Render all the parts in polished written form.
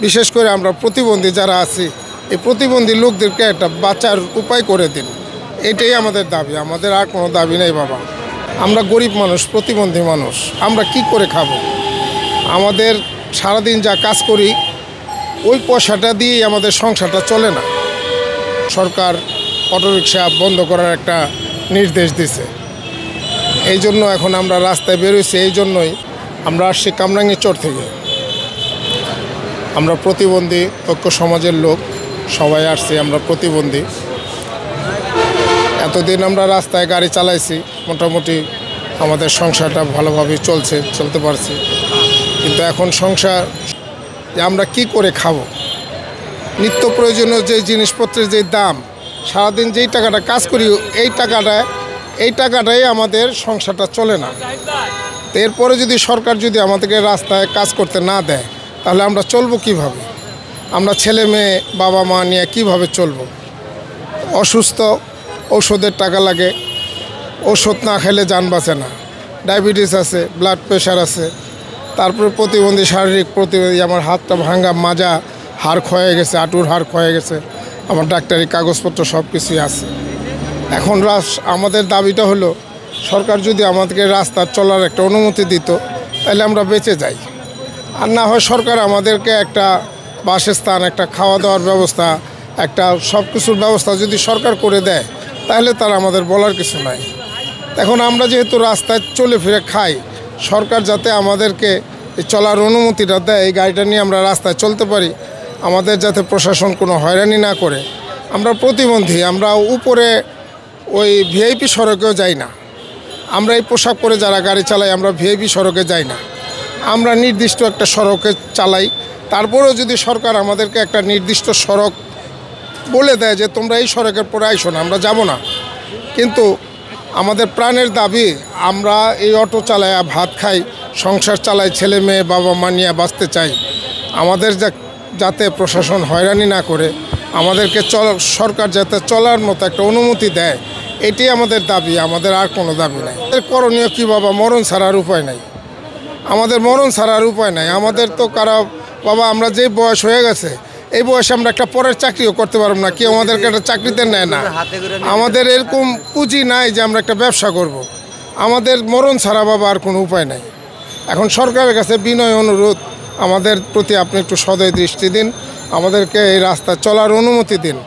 বিশেষ করে আমরা প্রতিবন্ধী যারা আছি এই প্রতিবন্ধী লোকদেরকে একটা বাঁচার উপায় করে দিন, এটাই আমাদের দাবি। আমাদের আর কোনো দাবি নেই বাবা। আমরা গরিব মানুষ, প্রতিবন্ধী মানুষ, আমরা কি করে খাবো? আমাদের সারাদিন যা কাজ করি ওই পয়সাটা দিয়েই আমাদের সংসারটা চলে না। সরকার অটোরিকশা বন্ধ করার একটা নির্দেশ দিছে, এই জন্য এখন আমরা রাস্তায় বেরোইছি। এই জন্যই আমরা আসছি কামরাঙ্গীরচর থেকে। আমরা প্রতিবন্ধী ঐক্য সমাজের লোক সবাই আসছি, আমরা প্রতিবন্ধী। এতদিন আমরা রাস্তায় গাড়ি চালাইছি, মোটামুটি আমাদের সংসারটা ভালোভাবে চলতে পারছি, কিন্তু এখন সংসার আমরা কি করে খাবো? নিত্য প্রয়োজনীয় যে জিনিসপত্রের যে দাম, সারাদিন যেই টাকাটা কাজ করি এই টাকাটাই আমাদের সংসারটা চলে না। এরপরে যদি সরকার যদি আমাদেরকে রাস্তায় কাজ করতে না দেয় তাহলে আমরা চলবো কিভাবে? আমরা ছেলে মেয়ে বাবা মা নিয়ে কিভাবে চলবো? অসুস্থ, ঔষধের টাকা লাগে, ওষুধ না খেলে যান বাঁচে না। ডায়াবেটিস আছে, ব্লাড প্রেশার আছে, তারপরে প্রতিবন্ধী, শারীরিক প্রতিবন্ধী, আমার হাতটা ভাঙা, মাজা, হাড় ক্ষয়ে গেছে, হাঁটুর হাড় ক্ষয়ে গেছে, আমার ডাক্তারি কাগজপত্র সব কিছুই আছে। এখন আমাদের দাবিটা হলো সরকার যদি আমাদেরকে রাস্তা চলার একটা অনুমতি দিত তাহলে আমরা বেঁচে যাই। আর না হয় সরকার আমাদেরকে একটা বাসস্থান, একটা খাওয়া দাওয়ার ব্যবস্থা, একটা সব কিছুর ব্যবস্থা যদি সরকার করে দেয় তাহলে তার আমাদের বলার কিছু নাই। এখন আমরা যেহেতু রাস্তায় চলে ফিরে খাই, সরকার যাতে আমাদেরকে চলার অনুমতিটা দেয়, এই গাড়িটা নিয়ে আমরা রাস্তায় চলতে পারি, আমাদের যাতে প্রশাসন কোনো হয়রানি না করে। আমরা প্রতিবন্ধী, আমরা উপরে ওই ভিআইপি সড়কেও যাই না। আমরা এই পোশাক পরে যারা গাড়ি চালাই আমরা ভিআইপি সড়কে যাই না, আমরা নির্দিষ্ট একটা সড়কে চালাই। তারপরেও যদি সরকার আমাদেরকে একটা নির্দিষ্ট সড়ক বলে দেয় যে তোমরা এই সড়কের পরে আইসো না, আমরা যাব না। কিন্তু আমাদের প্রাণের দাবি, আমরা এই অটো চালাই, ভাত খাই, সংসার চালাই, ছেলে মেয়ে বাবা মা নিয়ে বাঁচতে চাই। আমাদের যাতে প্রশাসন হয়রানি না করে, আমাদেরকে সরকার যাতে চলার মতো একটা অনুমতি দেয়, এটাই আমাদের দাবি। আমাদের আর কোনো দাবি নাই। করণীয় কী বাবা? মরণ ছাড়ার উপায় নাই, আমাদের মরণ ছাড়ার উপায় নাই। আমাদের তো বাবা, আমরা যে বয়স হয়ে গেছে এই বয়সে আমরা একটা পরের চাকরিও করতে পারব না, কেউ আমাদেরকে একটা চাকরিতে নেয় না। আমাদের এরকম পুঁজি নাই যে আমরা একটা ব্যবসা করব। আমাদের মরণ ছাড়া বাবা আর কোনো উপায় নাই। এখন সরকারের কাছে বিনয় অনুরোধ, আমাদের প্রতি আপনি একটু সদয় দৃষ্টি দিন, আমাদেরকে এই রাস্তা চলার অনুমতি দিন।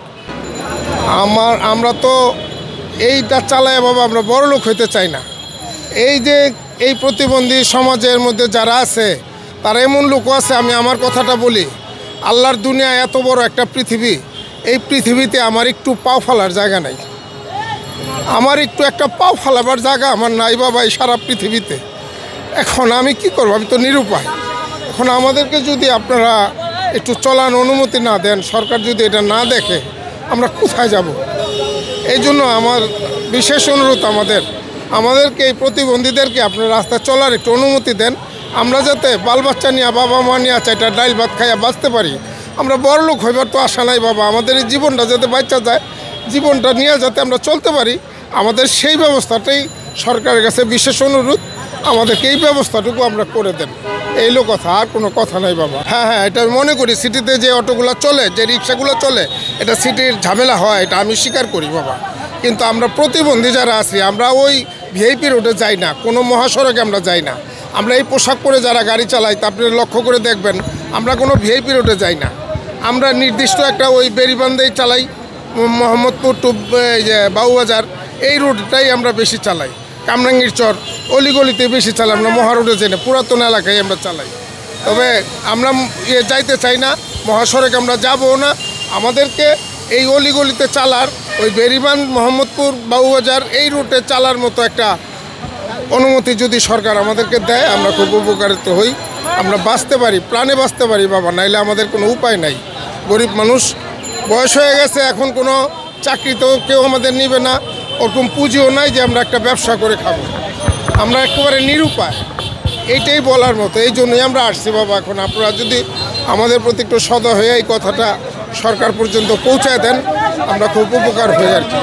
আমরা তো এইটা চালায় বাবা আমরা বড়লোক হইতে চাই না। এই প্রতিবন্ধী সমাজের মধ্যে যারা আছে তারা এমন লোকও আছে, আমি আমার কথাটা বলি, আল্লাহর দুনিয়া এত বড় একটা পৃথিবী, এই পৃথিবীতে আমার একটু পাও ফেলার জায়গা নাই, আমার একটু একটা পাও ফেলাবার জায়গা আমার নাই বাবা এই সারা পৃথিবীতে। এখন আমি কি করব? আমি তো নিরুপায়। এখন আমাদেরকে যদি আপনারা একটু চলার অনুমতি না দেন, সরকার যদি এটা না দেখে, আমরা কোথায় যাব? এই জন্য আমার বিশেষ অনুরোধ, আমাদেরকে এই প্রতিবন্ধীদেরকে আপনার রাস্তা চলার একটু অনুমতি দেন, আমরা যাতে বাল বাচ্চা নিয়ে বাবা মা নিয়ে চাইটা ডাইল ভাত খাইয়া বাঁচতে পারি। আমরা বড়লোক হইবার তো আশা নাই বাবা, আমাদের এই জীবনটা যাতে বাচ্চা যায়, জীবনটা নিয়ে যাতে আমরা চলতে পারি, আমাদের সেই ব্যবস্থাটাই সরকারের কাছে বিশেষ অনুরোধ, আমাদেরকে এই ব্যবস্থাটুকু আমরা করে দেন। এই কথা, আর কোনো কথা নাই বাবা। হ্যাঁ, এটা আমি মনে করি সিটিতে যে অটোগুলো চলে, যে রিক্সাগুলো চলে, এটা সিটির ঝামেলা হয়, এটা আমি স্বীকার করি বাবা। কিন্তু আমরা প্রতিবন্ধী যারা আছি আমরা ওই ভিআইপি রোডে যাই না, কোনো মহাসড়কে আমরা যাই না। আমরা এই পোশাক পরে যারা গাড়ি চালাই তা আপনি লক্ষ্য করে দেখবেন, আমরা কোনো ভিআইপি রোডে যাই না। আমরা নির্দিষ্ট একটা ওই বেরিবান্ধেই চালাই, মোহাম্মদপুর টু বাউবাজার এই রোডটাই আমরা বেশি চালাই। কামরাঙ্গীরচর অলিগলিতে বেশি চালাই, আমরা মহারোডে যাই না, পুরাতন এলাকায় আমরা চালাই। তবে আমরা যাইতে চাই না মহাসড়কে, আমরা যাবো না। আমাদেরকে এই অলিগলিতে চালার, ওই বেরিবান্ধ মোহাম্মদপুর বাউবাজার এই রুটে চালার মতো একটা অনুমতি যদি সরকার আমাদেরকে দেয়, আমরা খুব উপকারিত হই, আমরা বাঁচতে পারি, প্রাণে বাঁচতে পারি বাবা। নাইলে আমাদের কোনো উপায় নাই, গরিব মানুষ, বয়স হয়ে গেছে, এখন কোনো চাকরি তো কেউ আমাদের নিবে না, ওরকম পুঁজিও নাই যে আমরা একটা ব্যবসা করে খাবো। আমরা একেবারে নিরুপায়, এইটাই বলার মতো। এই জন্যই আমরা আসছি বাবা। এখন আপনারা যদি আমাদের প্রতি একটু সদয় হয়ে এই কথাটা সরকার পর্যন্ত পৌঁছায় দেন, আমরা খুব উপকার হয়ে আর কি।